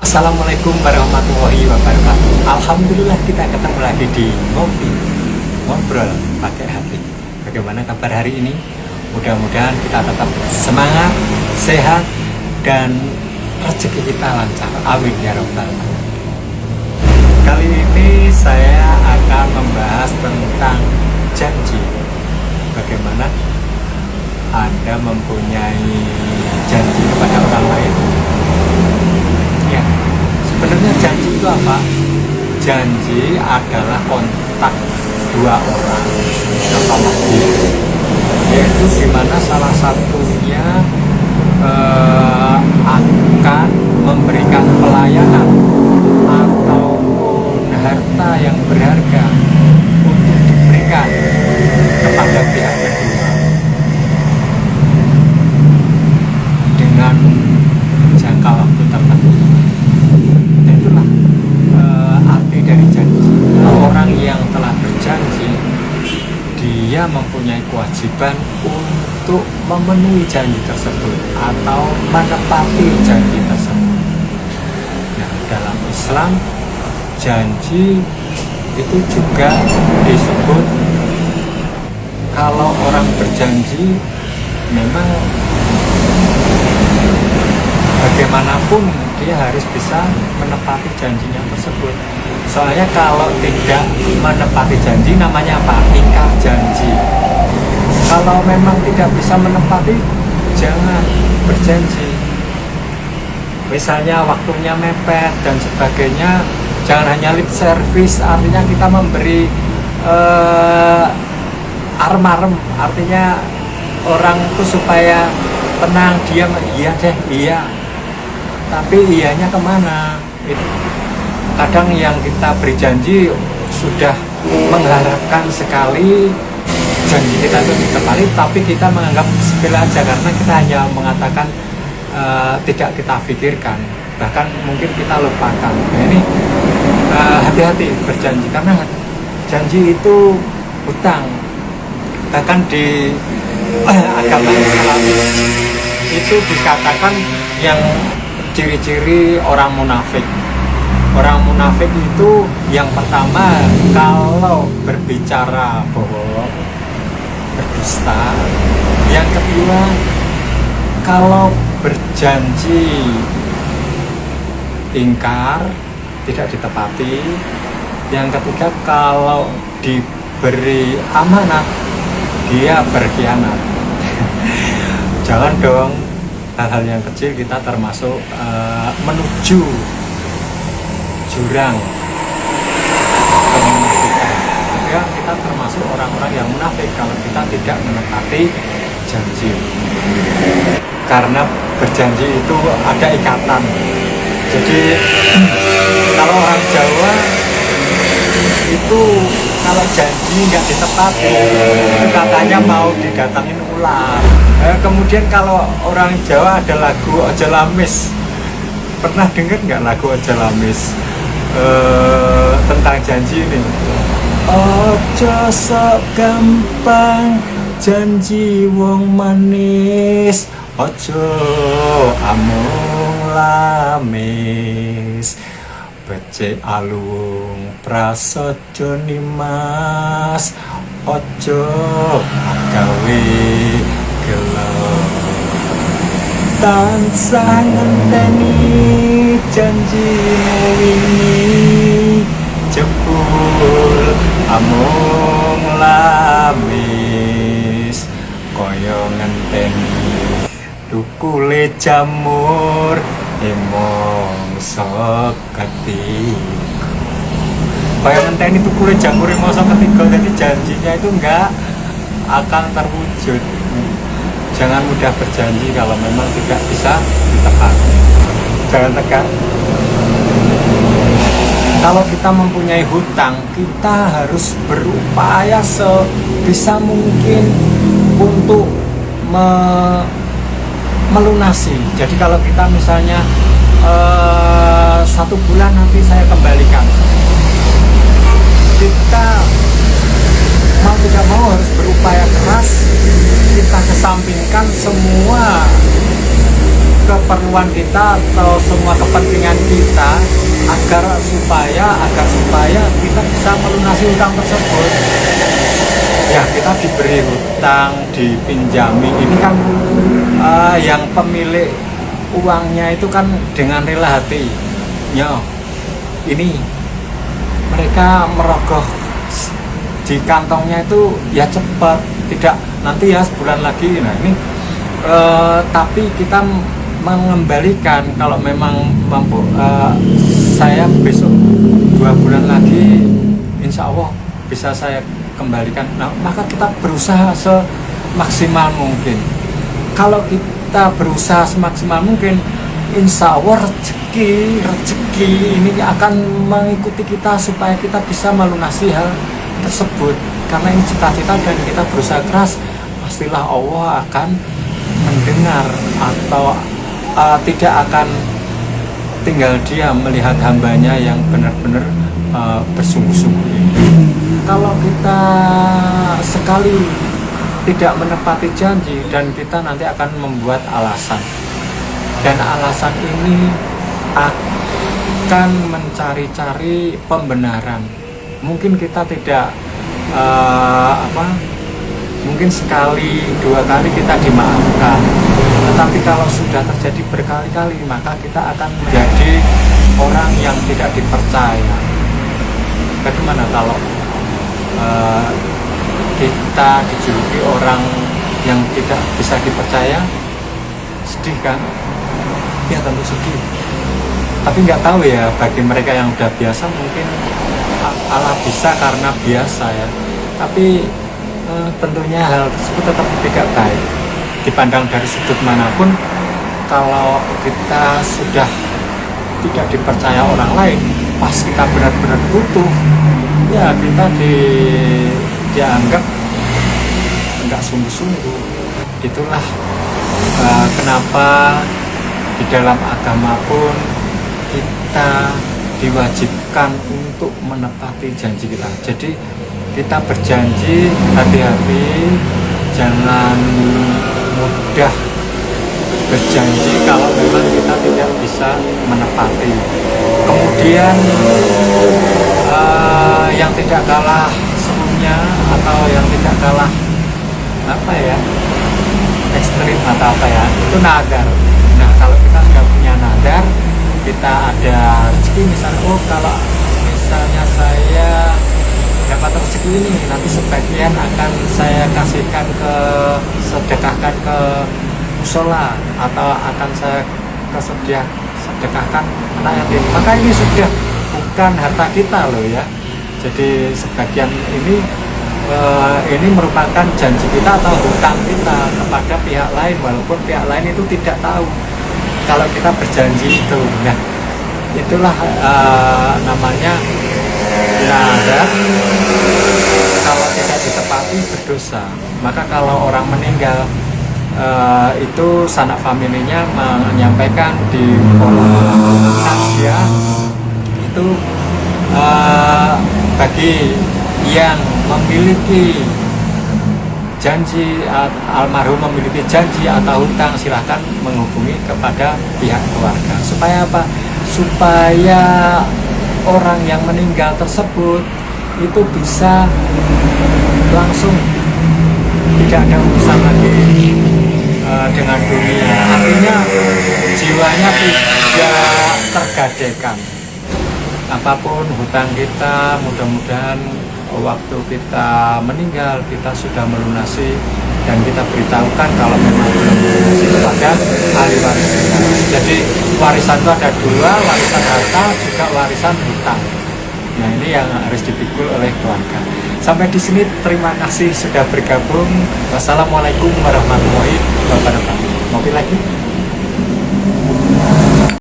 Assalamualaikum warahmatullahi wabarakatuh. Alhamdulillah kita ketemu lagi di ngobrol pakai hati. Bagaimana kabar hari ini? Mudah-mudahan kita tetap semangat, sehat, dan rezeki kita lancar. Amin ya robbal alamin. Kali ini saya akan membahas tentang janji. Bagaimana Anda mempunyai janji kepada orang lain? Ya, sebenarnya janji itu apa? Janji adalah kontak dua orang atau lebih, yaitu dimana salah satunya akan memberikan pelayanan ataupun harta yang berharga untuk diberikan kepada pihak kedua dengan jangka waktu tertentu. Itulah arti dari janji. Orang yang telah berjanji, dia mempunyai kewajiban untuk memenuhi janji tersebut atau menepati janji tersebut. Nah, dalam Islam, janji itu juga disebut, kalau orang berjanji memang bagaimanapun dia harus bisa menepati janjinya tersebut. Soalnya kalau tidak menepati janji namanya apa? Ingkar janji. Kalau memang tidak bisa menepati, jangan berjanji. Misalnya waktunya mepet dan sebagainya, jangan hanya lip service, artinya kita memberi arem-arem, artinya orang itu supaya tenang, diam, iya deh, iya. Tapi iyanya kemana? Kadang yang kita beri janji sudah mengharapkan sekali janji kita itu ditepati, tapi kita menganggap sepele aja karena kita hanya mengatakan tidak kita pikirkan, bahkan mungkin kita lupakan. Nah, ini hati-hati berjanji, karena janji itu hutang. Bahkan di agama Islam itu dikatakan yang ciri-ciri orang munafik. Orang munafik itu yang pertama, kalau berbicara bohong, berdusta. Yang kedua, kalau berjanji ingkar, tidak ditepati. Yang ketiga, kalau diberi amanat, dia berkhianat. Jangan dong, hal-hal yang kecil kita termasuk menuju jurang kemunafikan. Ya, kita termasuk orang-orang yang munafik kalau kita tidak menepati janji. Karena berjanji itu ada ikatan. Jadi kalau orang Jawa itu kalau janji nggak ditepati, katanya mau didatangin ular. Kemudian kalau orang Jawa ada lagu Ojo Lamis. Pernah dengar nggak lagu Ojo Lamis tentang janji ini? Ojo sok gampang janji wong manis, ojo amung lamis, becik alung prasaja nimas, ojo gawe gelo. Tansah ngenteni janjimu wingi, jebul amung lamis, kaya ngenteni tukule jamur mangsa ketiga. Kaya ngenteni tukule jamur mangsa ketiga, jadi janjinya itu enggak akan terwujud. Jangan mudah berjanji kalau memang tidak bisa ditepati. Jangan tegar. Kalau kita mempunyai hutang, kita harus berupaya sebisa mungkin untuk melunasi. Jadi kalau kita misalnya 1 bulan nanti saya kembalikan, kita mau tidak mau harus berupaya keras, kita kesampingkan semua keperluan kemampuan kita atau semua kepentingan kita agar supaya kita bisa melunasi hutang tersebut. Ya, kita diberi hutang, dipinjami, ini kan yang pemilik uangnya itu kan dengan rela hati. Ya, ini mereka merogoh di kantongnya itu ya cepat, tidak nanti ya sebulan lagi. Nah ini tapi kita mengembalikan kalau memang mampu, saya besok 2 bulan lagi insya Allah bisa saya kembalikan. Nah, maka kita berusaha semaksimal mungkin. Kalau kita berusaha semaksimal mungkin, insya Allah rezeki ini akan mengikuti kita supaya kita bisa melunasi hal tersebut. Karena ini cita-cita dan kita berusaha keras, pastilah Allah akan mendengar atau tidak akan tinggal diam melihat hambanya yang benar-benar bersungguh-sungguh. Kalau kita sekali tidak menepati janji dan kita nanti akan membuat alasan, dan alasan ini akan mencari-cari pembenaran. Mungkin kita tidak mungkin sekali 2 kali kita dimaafkan, tetapi kalau sudah terjadi berkali-kali maka kita akan menjadi orang yang tidak dipercaya. Bagaimana kalau kita dijuluki orang yang tidak bisa dipercaya? Sedih kan? Ya tentu sedih. Tapi nggak tahu ya, bagi mereka yang udah biasa mungkin Allah bisa karena biasa ya. Tapi tentunya hal tersebut tetap tidak baik dipandang dari sudut manapun. Kalau kita sudah tidak dipercaya orang lain, pas kita benar-benar butuh, ya kita dianggap nggak sungguh-sungguh. Itulah kenapa di dalam agama pun kita diwajibkan untuk menepati janji kita. Jadi kita berjanji, hati-hati, jangan mudah berjanji kalau memang kita tidak bisa menepati. Kemudian yang tidak kalah serunya atau yang tidak kalah ekstrim atau itu nadar. Nah, kalau kita sudah punya nadar, kita ada rezeki misalnya, kalau misalnya saya dapat rezeki ini, nanti sebagian akan saya kasihkan sedekahkan ke musola atau akan saya sedekahkan anak yatim. Maka ini sudah bukan harta kita loh ya. Jadi sebagian ini merupakan janji kita atau hutang kita kepada pihak lain, walaupun pihak lain itu tidak tahu kalau kita berjanji itu. Nah, itulah namanya nadar. Kalau tidak ditepati berdosa. Maka kalau orang meninggal, itu sanak familinya menyampaikan di forum takziah itu bagi yang memiliki janji, almarhum memiliki janji atau hutang, silahkan menghubungi kepada pihak keluarga. Supaya apa? Supaya orang yang meninggal tersebut itu bisa langsung tidak ada urusan lagi dengan dunia. Artinya jiwanya tidak tergadaikan. Apapun hutang kita, mudah-mudahan waktu kita meninggal kita sudah melunasi, dan kita beritahukan kalau memang belum melunasi kepada ahli waris kita. Jadi warisan itu ada 2, warisan harta juga warisan hutang. Nah, ini yang harus dipikul oleh keluarga. Sampai di sini, terima kasih sudah bergabung. Wassalamualaikum warahmatullahi wabarakatuh. Mobil lagi.